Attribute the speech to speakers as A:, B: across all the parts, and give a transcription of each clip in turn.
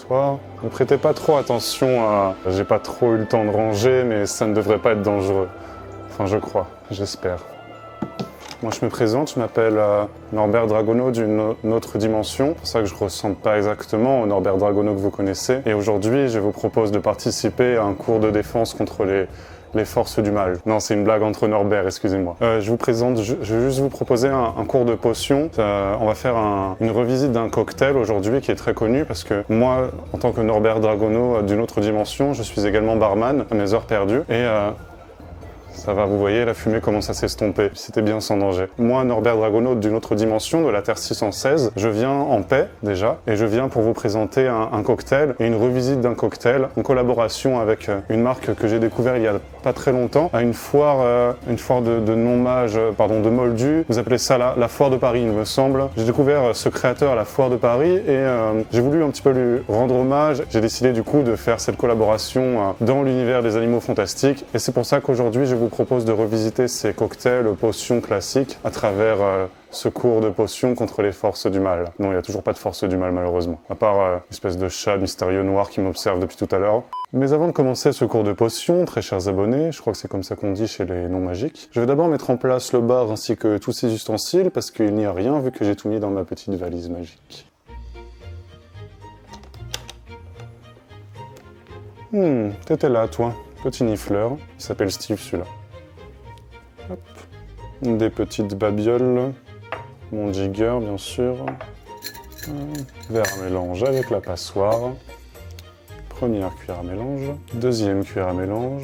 A: soir. Ne prêtez pas trop attention à... J'ai pas trop eu le temps de ranger, mais ça ne devrait pas être dangereux. Enfin, je crois, j'espère. Moi, je me présente, je m'appelle Norbert Dragono d'une autre dimension. C'est pour ça que je ne ressemble pas exactement au Norbert Dragono que vous connaissez. Et aujourd'hui, je vous propose de participer à un cours de défense contre les forces du mal. Non, c'est une blague entre Norbert, excusez-moi. Je vous présente, je vais juste vous proposer un cours de potions. On va faire une revisite d'un cocktail aujourd'hui qui est très connu parce que moi, en tant que Norbert Dragono d'une autre dimension, je suis également barman à mes heures perdues. Et ça va, vous voyez, la fumée commence à s'estomper. C'était bien sans danger. Moi, Norbert Dragono d'une autre dimension, de la Terre 616, je viens en paix déjà, et je viens pour vous présenter un cocktail et une revisite d'un cocktail en collaboration avec une marque que j'ai découvert il y a pas très longtemps, à une foire de non-mage, pardon, de Moldu. Vous appelez ça la foire de Paris, il me semble. J'ai découvert ce créateur à la foire de Paris et j'ai voulu un petit peu lui rendre hommage. J'ai décidé du coup de faire cette collaboration dans l'univers des animaux fantastiques et c'est pour ça qu'aujourd'hui je vous propose de revisiter ces cocktails potions classiques à travers ce cours de potions contre les forces du mal. Non, il n'y a toujours pas de forces du mal malheureusement, à part une espèce de chat mystérieux noir qui m'observe depuis tout à l'heure. Mais avant de commencer ce cours de potions, très chers abonnés, je crois que c'est comme ça qu'on dit chez les non-magiques, je vais d'abord mettre en place le bar ainsi que tous ces ustensiles parce qu'il n'y a rien vu que j'ai tout mis dans ma petite valise magique. T'étais là toi, petit nifleur, il s'appelle Steve celui-là. Hop. Des petites babioles, mon jigger bien sûr, verre à mélange avec la passoire, première cuillère à mélange, deuxième cuillère à mélange,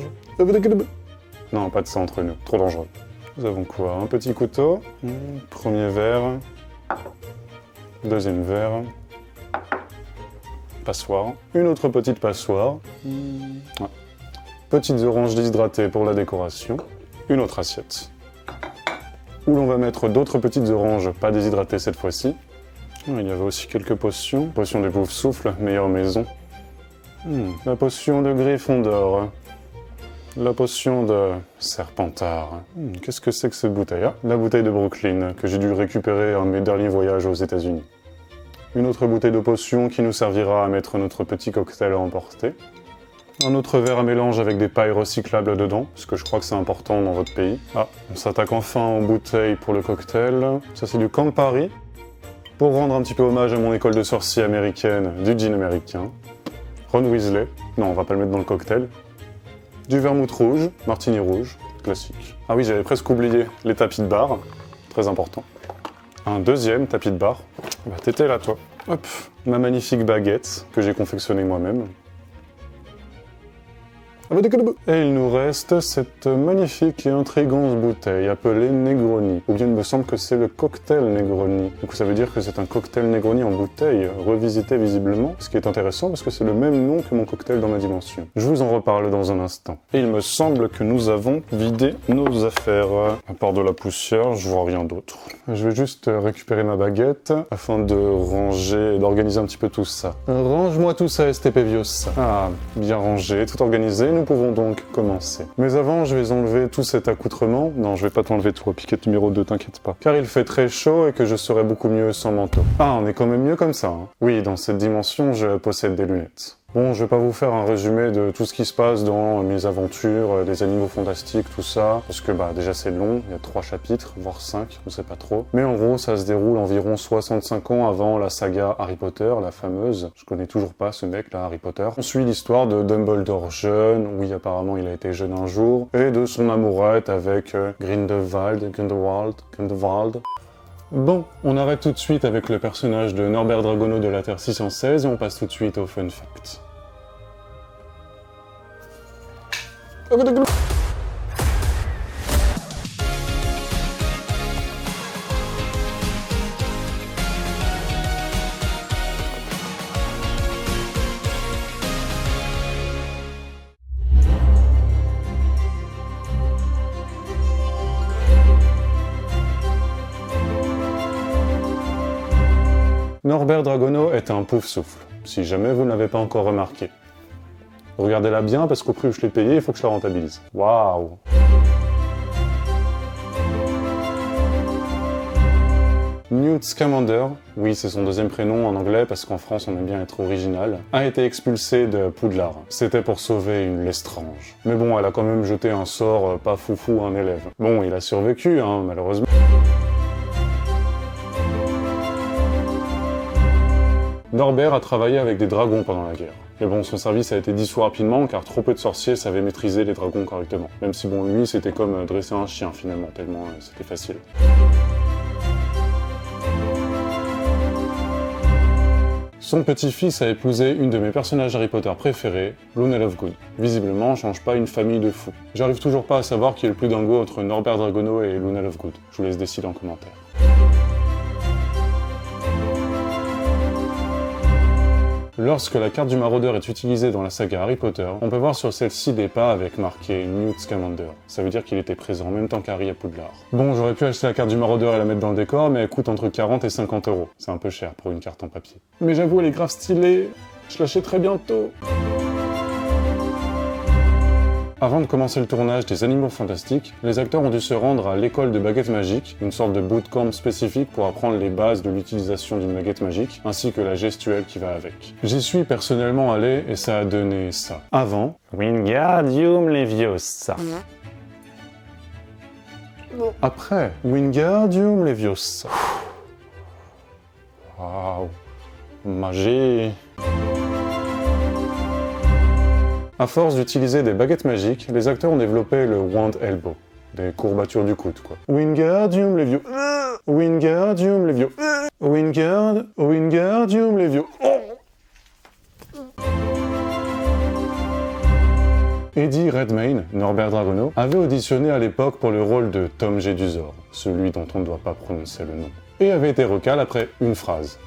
A: non pas de ça entre nous, trop dangereux. Nous avons quoi? Un petit couteau, premier verre, deuxième verre, passoire, une autre petite passoire, ouais. Petites oranges déshydratées pour la décoration, une autre assiette, où l'on va mettre d'autres petites oranges, pas déshydratées cette fois-ci. Il y avait aussi quelques potions, potion de pouf-souffle, meilleure maison. La potion de Gryffondor, la potion de Serpentard. Qu'est-ce que c'est que cette bouteille? La bouteille de Brooklyn, que j'ai dû récupérer à un de mes derniers voyages aux États-Unis. Une autre bouteille de potion qui nous servira à mettre notre petit cocktail à emporter. Un autre verre à mélange avec des pailles recyclables dedans, parce que je crois que c'est important dans votre pays. Ah, on s'attaque enfin aux bouteilles pour le cocktail. Ça c'est du Campari, pour rendre un petit peu hommage à mon école de sorciers américaine, du gin américain. Ron Weasley, non on va pas le mettre dans le cocktail. Du vermouth rouge, martini rouge, classique. Ah oui, j'avais presque oublié les tapis de bar, très important. Un deuxième tapis de bar. Bah t'étais là toi. Hop, ma magnifique baguette que j'ai confectionnée moi-même. Et il nous reste cette magnifique et intrigante bouteille appelée Negroni. Ou bien il me semble que c'est le cocktail Negroni. Donc ça veut dire que c'est un cocktail Negroni en bouteille, revisité visiblement. Ce qui est intéressant parce que c'est le même nom que mon cocktail dans ma dimension. Je vous en reparle dans un instant. Et il me semble que nous avons vidé nos affaires. À part de la poussière, je vois rien d'autre. Je vais juste récupérer ma baguette afin de ranger et d'organiser un petit peu tout ça. Range-moi tout ça, STP-Vios. Ah, bien rangé, tout organisé. Nous pouvons donc commencer. Mais avant, je vais enlever tout cet accoutrement. Non, je vais pas t'enlever toi, piquette numéro 2, t'inquiète pas. Car il fait très chaud et que je serai beaucoup mieux sans manteau. Ah, on est quand même mieux comme ça, hein. Oui, dans cette dimension, je possède des lunettes. Bon, je vais pas vous faire un résumé de tout ce qui se passe dans mes aventures, les animaux fantastiques, tout ça, parce que bah déjà c'est long, il y a 3 chapitres, voire 5, on sait pas trop. Mais en gros, ça se déroule environ 65 ans avant la saga Harry Potter, la fameuse. Je connais toujours pas ce mec là, Harry Potter. On suit l'histoire de Dumbledore jeune, oui apparemment il a été jeune un jour, et de son amourette avec Grindelwald. Bon, on arrête tout de suite avec le personnage de Norbert Dragono de la Terre 616 et on passe tout de suite au fun fact. Norbert Dragono est un pouf-souffle, si jamais vous ne l'avez pas encore remarqué. Regardez-la bien parce qu'au prix où je l'ai payé, il faut que je la rentabilise. Waouh! Newt Scamander, oui c'est son deuxième prénom en anglais parce qu'en France on aime bien être original, a été expulsée de Poudlard. C'était pour sauver une Lestrange. Mais bon, elle a quand même jeté un sort pas foufou à un élève. Bon, il a survécu, hein, malheureusement. Norbert a travaillé avec des dragons pendant la guerre. Mais bon, son service a été dissous rapidement car trop peu de sorciers savaient maîtriser les dragons correctement. Même si bon, lui c'était comme dresser un chien finalement, tellement c'était facile. Son petit-fils a épousé une de mes personnages Harry Potter préférés, Luna Lovegood. Visiblement, on change pas une famille de fous. J'arrive toujours pas à savoir qui est le plus dingo entre Norbert Dragono et Luna Lovegood. Je vous laisse décider en commentaire. Lorsque la carte du maraudeur est utilisée dans la saga Harry Potter, on peut voir sur celle-ci des pas avec marqué Newt Scamander. Ça veut dire qu'il était présent en même temps qu'Harry à Poudlard. Bon, j'aurais pu acheter la carte du maraudeur et la mettre dans le décor, mais elle coûte entre 40 et 50 €. C'est un peu cher pour une carte en papier. Mais j'avoue, elle est grave stylée. Je l'achèterai bientôt. Avant de commencer le tournage des Animaux Fantastiques, les acteurs ont dû se rendre à l'école de baguette magique, une sorte de bootcamp spécifique pour apprendre les bases de l'utilisation d'une baguette magique, ainsi que la gestuelle qui va avec. J'y suis personnellement allé et ça a donné ça. Avant, Wingardium Leviosa. Après, Wingardium Leviosa. Waouh, magie. À force d'utiliser des baguettes magiques, les acteurs ont développé le Wand Elbow. Des courbatures du coude, quoi. Wingardium Leviosa. Wingardium Leviosa. Wingardium Leviosa. Eddie Redmayne, Norbert Dragono, avait auditionné à l'époque pour le rôle de Tom Jedusor, celui dont on ne doit pas prononcer le nom, et avait été recal après une phrase.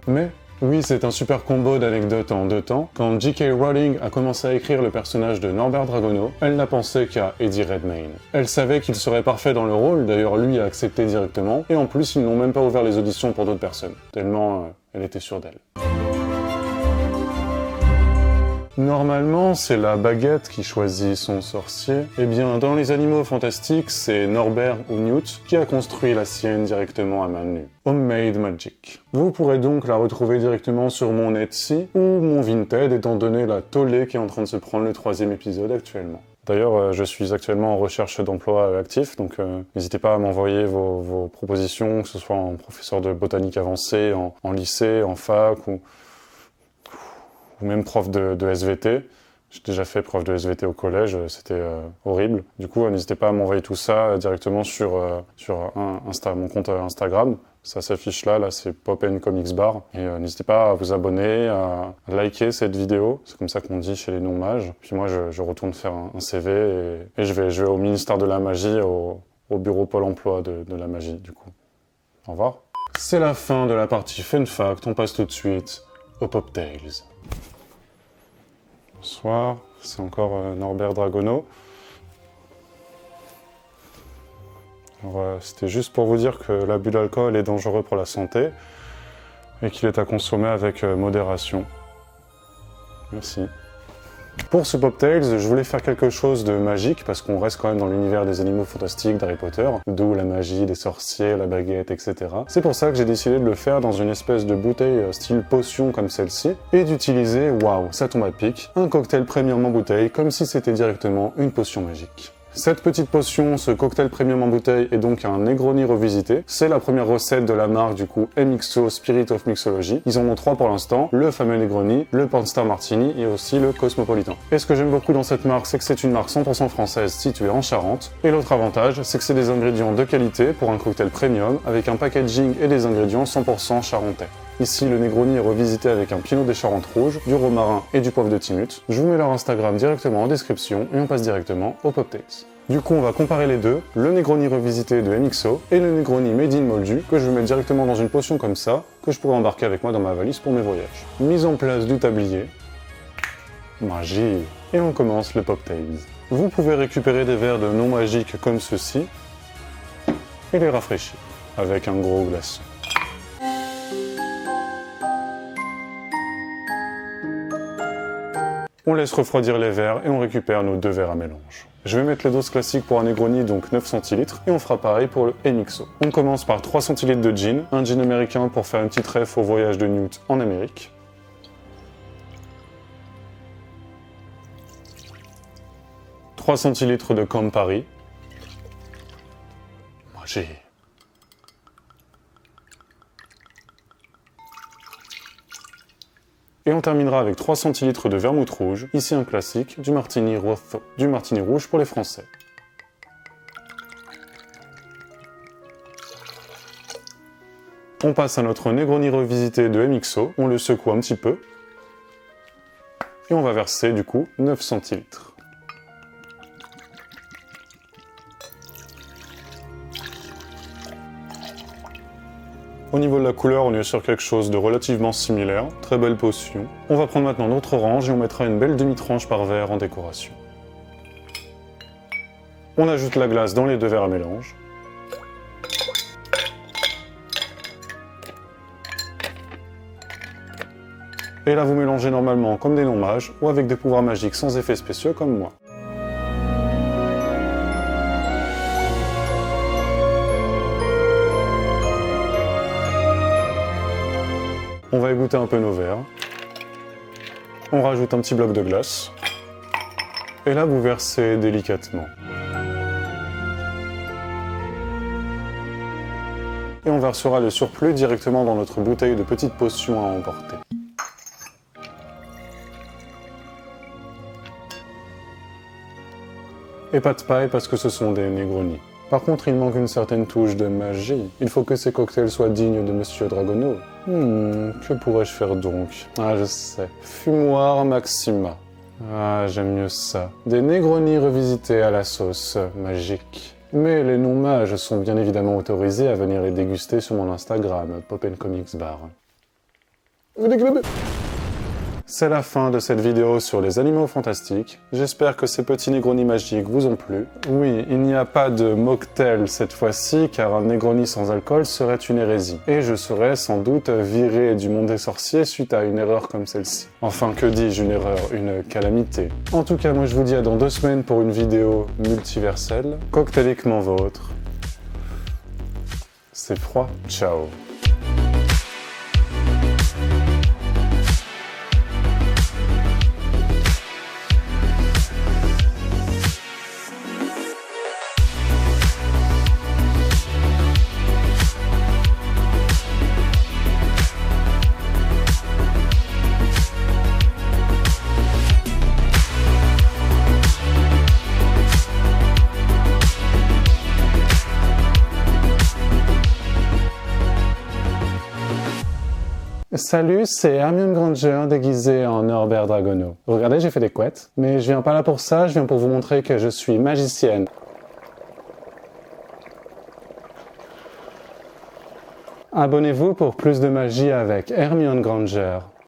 A: Mais oui, c'est un super combo d'anecdotes en deux temps. Quand J.K. Rowling a commencé à écrire le personnage de Norbert Dragono, elle n'a pensé qu'à Eddie Redmayne. Elle savait qu'il serait parfait dans le rôle, d'ailleurs lui a accepté directement, et en plus ils n'ont même pas ouvert les auditions pour d'autres personnes, tellement elle était sûre d'elle. Normalement, c'est la baguette qui choisit son sorcier. Eh bien, dans les Animaux Fantastiques, c'est Norbert ou Newt qui a construit la sienne directement à main nue. Homemade Magic. Vous pourrez donc la retrouver directement sur mon Etsy ou mon Vinted, étant donné la tollée qui est en train de se prendre le 3e épisode actuellement. D'ailleurs, je suis actuellement en recherche d'emploi actif, donc n'hésitez pas à m'envoyer vos propositions, que ce soit en professeur de botanique avancée, en lycée, en fac ou même prof de SVT. J'ai déjà fait prof de SVT au collège, c'était horrible. Du coup, n'hésitez pas à m'envoyer tout ça directement sur mon compte Instagram. Ça s'affiche là c'est Pop & Comics Bar. Et n'hésitez pas à vous abonner, à liker cette vidéo. C'est comme ça qu'on dit chez les non-mages. Puis moi, je retourne faire un CV et je vais au ministère de la Magie, au bureau Pôle Emploi de la Magie, du coup. Au revoir. C'est la fin de la partie Fun Fact. On passe tout de suite aux Pop Tales. Bonsoir, c'est encore Norbert Dragono. C'était juste pour vous dire que l'abus d'alcool est dangereux pour la santé et qu'il est à consommer avec modération. Merci. Pour ce Pop Tales, je voulais faire quelque chose de magique parce qu'on reste quand même dans l'univers des Animaux Fantastiques d'Harry Potter, d'où la magie, des sorciers, la baguette, etc. C'est pour ça que j'ai décidé de le faire dans une espèce de bouteille style potion comme celle-ci et d'utiliser, waouh, ça tombe à pic, un cocktail premium en bouteille comme si c'était directement une potion magique. Cette petite potion, ce cocktail premium en bouteille, est donc un Negroni revisité. C'est la première recette de la marque, du coup, MXO Spirit of Mixology. Ils en ont 3 pour l'instant, le fameux Negroni, le Pornstar Martini et aussi le Cosmopolitan. Et ce que j'aime beaucoup dans cette marque, c'est que c'est une marque 100% française située en Charente. Et l'autre avantage, c'est que c'est des ingrédients de qualité pour un cocktail premium, avec un packaging et des ingrédients 100% charentais. Ici, le Negroni est revisité avec un Pinot des Charentes rouges, du romarin et du poivre de Timut. Je vous mets leur Instagram directement en description et on passe directement au Pop Tales. Du coup, on va comparer les deux, le Negroni revisité de MXO et le Negroni Made in Moldu, que je vais mettre directement dans une potion comme ça, que je pourrais embarquer avec moi dans ma valise pour mes voyages. Mise en place du tablier. Magie. Et on commence le Pop Tales. Vous pouvez récupérer des verres de non magiques comme ceci et les rafraîchir avec un gros glaçon. On laisse refroidir les verres et on récupère nos 2 verres à mélange. Je vais mettre les doses classiques pour un Negroni, donc 9 centilitres, et on fera pareil pour le MXO. On commence par 3 centilitres de gin, un gin américain pour faire une petite ref au voyage de Newt en Amérique. « 3 centilitres de Campari. Magie. Et on terminera avec 3 centilitres de vermouth rouge, ici un classique, du martini Rothko, du martini rouge pour les Français. On passe à notre Negroni revisité de MXO, on le secoue un petit peu, et on va verser du coup 9 centilitres. Au niveau de la couleur, on est sur quelque chose de relativement similaire, très belle potion. On va prendre maintenant notre orange et on mettra une belle demi-tranche par verre en décoration. On ajoute la glace dans les 2 verres à mélange. Et là, vous mélangez normalement comme des non-mages ou avec des pouvoirs magiques sans effets spéciaux comme moi. On va égoutter un peu nos verres. On rajoute un petit bloc de glace. Et là, vous versez délicatement. Et on versera le surplus directement dans notre bouteille de petite potion à emporter. Et pas de paille parce que ce sont des Negroni. Par contre, il manque une certaine touche de magie. Il faut que ces cocktails soient dignes de Monsieur Dragono. Que pourrais-je faire donc? Ah, je sais. Fumoir Maxima. Ah, j'aime mieux ça. Des Negroni revisités à la sauce magique. Mais les non-mages sont bien évidemment autorisés à venir les déguster sur mon Instagram, Pop & Comics Bar. C'est la fin de cette vidéo sur les animaux fantastiques. J'espère que ces petits Negroni magiques vous ont plu. Oui, il n'y a pas de mocktail cette fois-ci, car un Negroni sans alcool serait une hérésie. Et je serais sans doute viré du monde des sorciers suite à une erreur comme celle-ci. Enfin, que dis-je, une erreur, une calamité. En tout cas, moi je vous dis à dans 2 semaines pour une vidéo multiverselle, cocktailiquement vôtre. C'est froid, ciao. Salut, c'est Hermione Granger déguisée en Norbert Dragono. Regardez, j'ai fait des couettes, mais je viens pas là pour ça, je viens pour vous montrer que je suis magicienne. Abonnez-vous pour plus de magie avec Hermione Granger.